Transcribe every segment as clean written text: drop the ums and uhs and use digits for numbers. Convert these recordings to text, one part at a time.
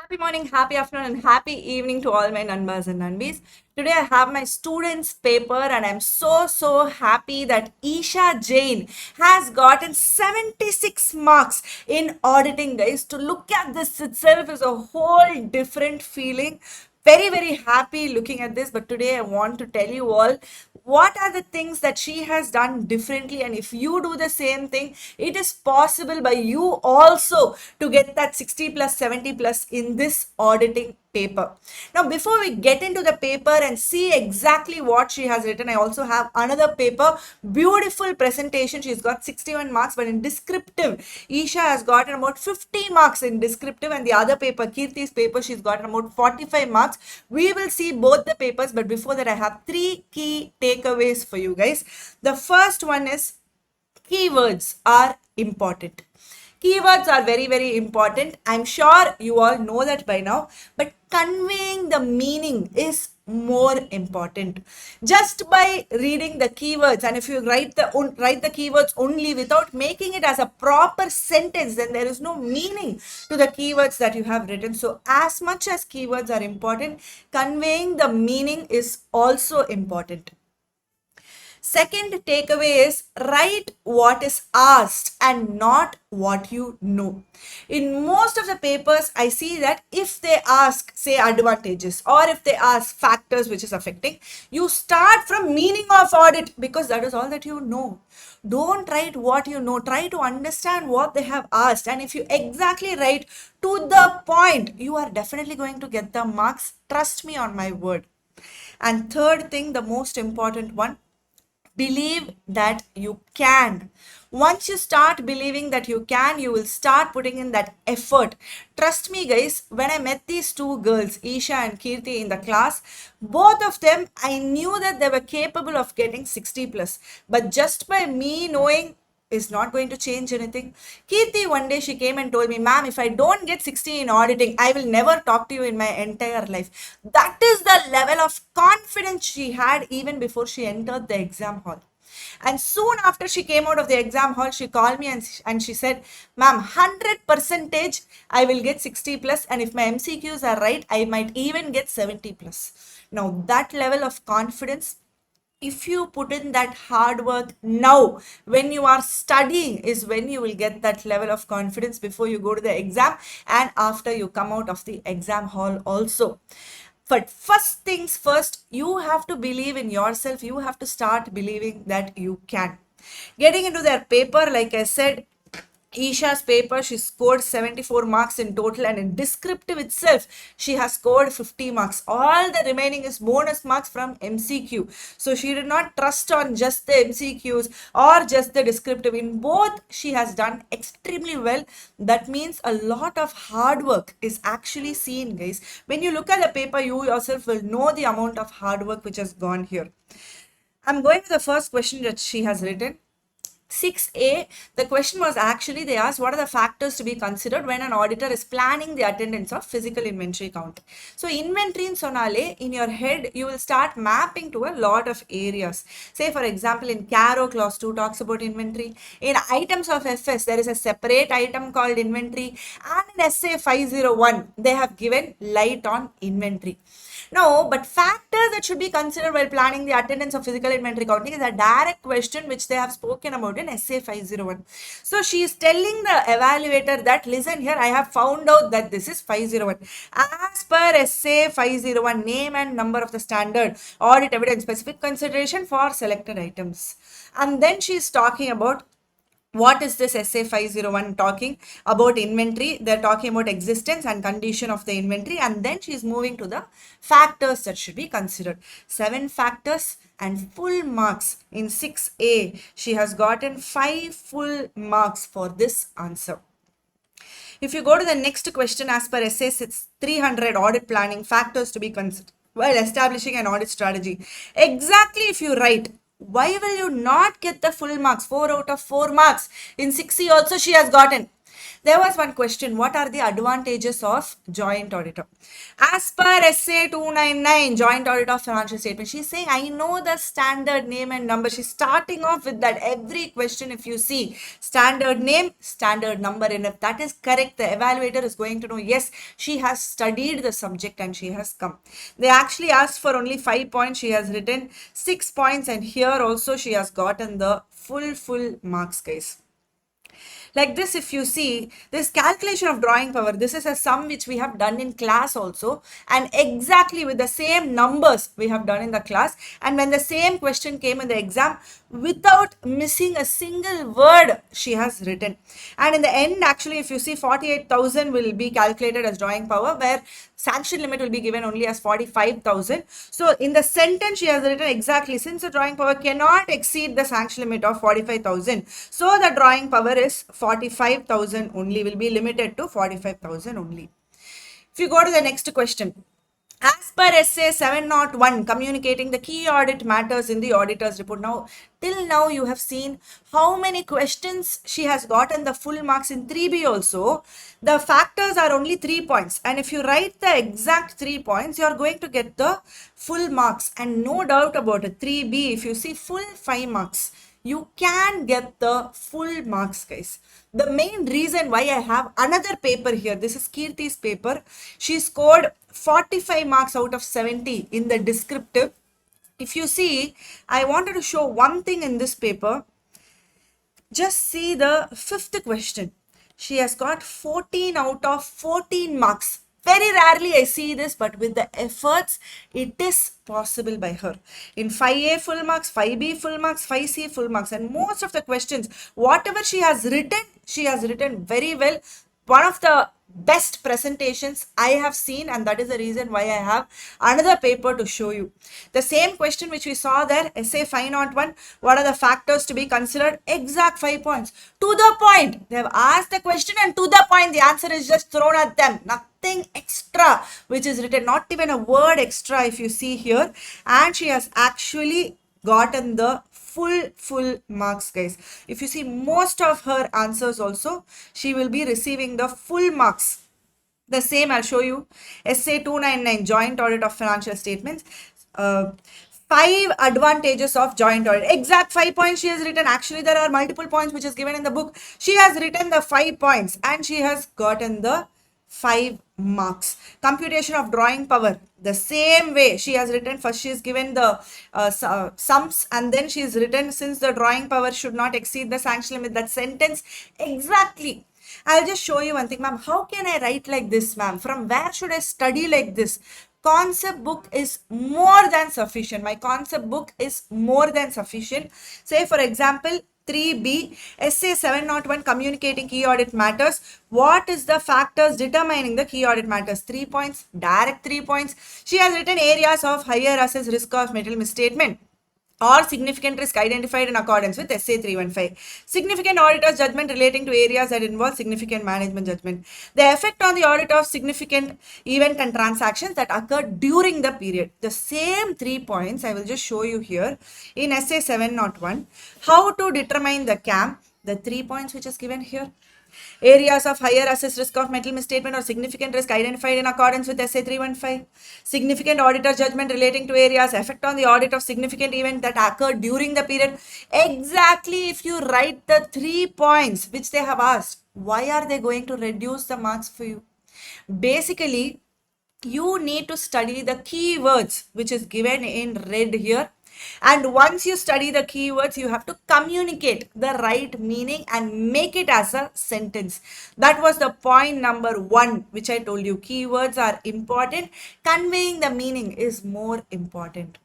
Happy morning, happy afternoon, and happy evening to all my Nanbas and Nanbis. Today I have my students' paper, and I'm so happy that Isha Jain has gotten 76 marks in auditing, guys. To look at this itself is a whole different feeling. Very happy looking at this, but today I want to tell you all what are the things that she has done differently, and if you do the same thing, it is possible by you also to get that 60 plus 70 plus in this auditing paper. Now before we get into the paper and see exactly what she has written, I also have another paper, beautiful presentation. She's got 61 marks, but in descriptive Isha has gotten about 50 marks in descriptive, and the other paper, Kirti's paper, she's gotten about 45 marks. We will see both the papers, but before that I have three key takeaways for you guys. The first one is keywords are important. Keywords are very important. I'm sure you all know that by now, but conveying the meaning is more important. Just by reading the keywords, and if you write the keywords only without making it as a proper sentence, then there is no meaning to the keywords that you have written. So as much as keywords are important, conveying the meaning is also important. Second takeaway is write what is asked and not what you know. In most of the papers, I see that if they ask, say, advantages, or if they ask factors which is affecting, you start from meaning of audit because that is all that you know. Don't write what you know. Try to understand what they have asked. And if you exactly write to the point, you are definitely going to get the marks. Trust me on my word. And third thing, the most important one, believe that you can. Once you start believing that you can, you will start putting in that effort. Trust me guys, when I met these two girls, Isha and Kirti, in the class, both of them, I knew that they were capable of getting 60 plus, but just by me knowing is not going to change anything. Kirti, one day she came and told me, ma'am, if I don't get 60 in auditing, I will never talk to you in my entire life. That is the level of confidence she had even before she entered the exam hall. And soon after she came out of the exam hall, she called me and she said, ma'am, 100% I will get 60 plus, and if my MCQs are right, I might even get 70 plus. Now that level of confidence, if you put in that hard work now when you are studying, is when you will get that level of confidence before you go to the exam and after you come out of the exam hall also. But first things first, you have to believe in yourself. You have to start believing that you can. Getting into their paper, like I said, Isha's paper, she scored 74 marks in total, and in descriptive itself, she has scored 50 marks. All the remaining is bonus marks from MCQ. So she did not trust on just the MCQs or just the descriptive. In both, she has done extremely well. That means a lot of hard work is actually seen, guys. When you look at the paper, you yourself will know the amount of hard work which has gone here. I'm going to the first question that she has written. 6A, the question was actually, they asked what are the factors to be considered when an auditor is planning the attendance of physical inventory count. So inventory in sonale, in your head, you will start mapping to a lot of areas. Say for example, in CARO clause 2 talks about inventory. In items of FS, there is a separate item called inventory. And in SA 501, they have given light on inventory. No, but factors that should be considered while planning the attendance of physical inventory counting is a direct question which they have spoken about in SA 501. So she is telling the evaluator that, listen here, I have found out that this is 501. As per SA 501, name and number of the standard audit evidence, specific consideration for selected items. And then she is talking about, what is this SA 501 talking about? Inventory. They're talking about existence and condition of the inventory, and then she's moving to the factors that should be considered. 7 factors and full marks in 6A. She has gotten 5 full marks for this answer. If you go to the next question, as per SA 300, audit planning factors to be considered while establishing an audit strategy. Exactly, if you write, why will you not get the full marks? 4 out of 4 marks. In 6C also she has gotten. There was one question, what are the advantages of joint auditor? As per SA 299, joint audit of financial statement, she's saying, I know the standard name and number. She's starting off with that. Every question, if you see, standard name, standard number, and if that is correct, the evaluator is going to know, yes, she has studied the subject and she has come. They actually asked for only 5 points. She has written 6 points, and here also she has gotten the full marks, guys. Like this, if you see this calculation of drawing power, this is a sum which we have done in class also, and exactly with the same numbers we have done in the class. And when the same question came in the exam, without missing a single word, she has written. And in the end, actually, if you see, 48,000 will be calculated as drawing power, where sanction limit will be given only as 45,000. So in the sentence, she has written exactly, since the drawing power cannot exceed the sanction limit of 45,000, so the drawing power is 45,000 only, will be limited to 45,000 only. If you go to the next question, as per SA 701, communicating the key audit matters in the auditor's report. Now, till now you have seen how many questions she has gotten the full marks in 3B also. The factors are only 3 points, and if you write the exact 3 points, you are going to get the full marks. And no doubt about it, 3B, if you see, full 5 marks. You can get the full marks, guys. The main reason why I have another paper here, this is Kirti's paper. She scored 45 marks out of 70 in the descriptive. If you see, I wanted to show one thing in this paper. Just see the 5th question. She has got 14 out of 14 marks. Very rarely I see this, but with the efforts, it is possible by her. In 5A full marks, 5B full marks, 5C full marks, and most of the questions, whatever she has written very well. One of the best presentations I have seen, and that is the reason why I have another paper to show you. The same question which we saw there, SA 501, what are the factors to be considered? Exact 5 points. To the point. They have asked the question and to the point, the answer is just thrown at them. Nothing extra which is written, not even a word extra if you see here. And she has actually gotten the full marks, guys. If you see most of her answers also, she will be receiving the full marks. The same I'll show you. SA 299, joint audit of financial statements. 5 advantages of joint audit. Exact 5 points she has written. Actually, there are multiple points which is given in the book. She has written the 5 points and she has gotten the 5 marks. Computation of drawing power, the same way she has written. First she is given the sums, and then she is written, since the drawing power should not exceed the sanction limit, that sentence exactly. I'll just show you one thing, ma'am. How can I write like this, ma'am? From where should I study like this? Concept book is more than sufficient. My concept book is more than sufficient. Say for example, 3B, SA 701, communicating key audit matters. What is the factors determining the key audit matters? 3 points, direct 3 points. She has written areas of higher assessed risk of material misstatement or significant risk identified in accordance with SA 315. Significant auditor's judgment relating to areas that involve significant management judgment. The effect on the audit of significant event and transactions that occurred during the period. The same 3 points I will just show you here in SA 701. How to determine the CAM. The 3 points which is given here. Areas of higher assessed risk of material misstatement or significant risk identified in accordance with SA 315. Significant auditor judgment relating to areas, effect on the audit of significant event that occurred during the period. Exactly, if you write the 3 points which they have asked, why are they going to reduce the marks for you? Basically, you need to study the keywords which is given in red here. And once you study the keywords, you have to communicate the right meaning and make it as a sentence. That was the point number 1 which I told you. Keywords are important. Conveying the meaning is more important.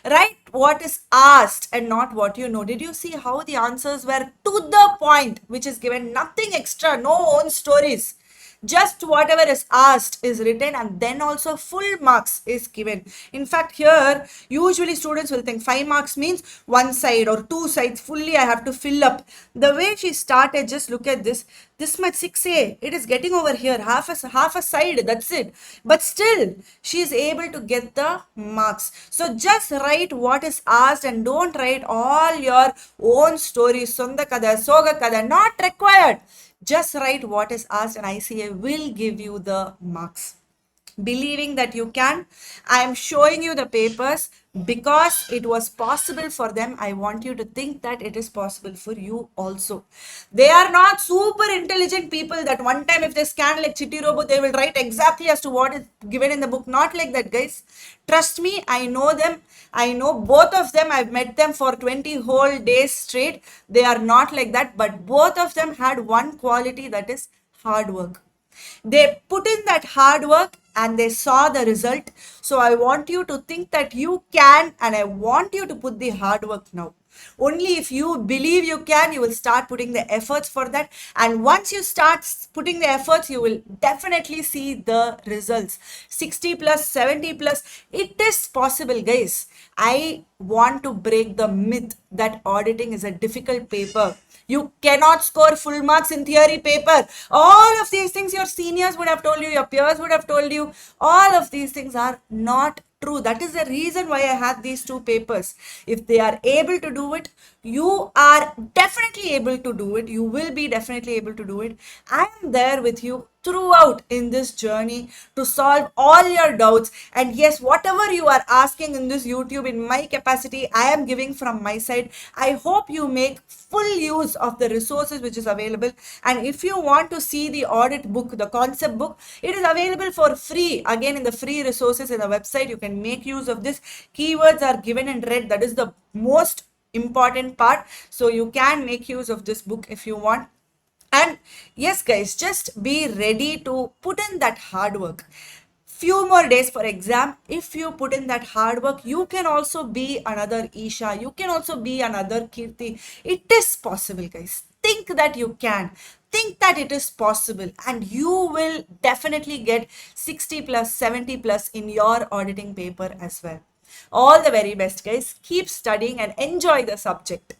Write what is asked and not what you know. Did you see how the answers were to the point which is given? Nothing extra, no own stories. Just whatever is asked is written, and then also full marks is given. In fact, here usually students will think 5 marks means 1 side or 2 sides fully I have to fill up. The way she started, just look at this. this much 6A, it is getting over here, half a side, that's it. But still, she is able to get the marks. So just write what is asked and don't write all your own stories, sonda kada, soga kada, not required. Just write what is asked and ICA will give you the marks. Believing that you can, I am showing you the papers because it was possible for them. I want you to think that it is possible for you also. They are not super intelligent people that one time if they scan like Chitti Robo, they will write exactly as to what is given in the book. Not like that, guys. Trust me, I know them. I know both of them. I've met them for 20 whole days straight. They are not like that, but both of them had one quality, that is hard work. They put in that hard work and they saw the result. So I want you to think that you can, and I want you to put the hard work now. Only if you believe you can, you will start putting the efforts for that. And once you start putting the efforts, you will definitely see the results. 60 plus, 70 plus, it is possible, guys. I want to break the myth that auditing is a difficult paper. You cannot score full marks in theory paper. All of these things your seniors would have told you, your peers would have told you. All of these things are not true. That is the reason why I have these two papers. If they are able to do it, you are definitely able to do it. You will be definitely able to do it. I am there with you throughout in this journey to solve all your doubts. And yes, whatever you are asking in this YouTube, in my capacity, I am giving from my side. I hope you make full use of the resources which is available. And if you want to see the audit book, the concept book, it is available for free. Again, in the free resources in the website, you can make use of this. Keywords are given in red. That is the most important part. So you can make use of this book if you want. And yes, guys, just be ready to put in that hard work. Few more days for exam. If you put in that hard work, you can also be another Isha. You can also be another Kirti. It is possible, guys. Think that you can. Think that it is possible, and you will definitely get 60 plus, 70 plus in your auditing paper as well. All the very best, guys. Keep studying and enjoy the subject.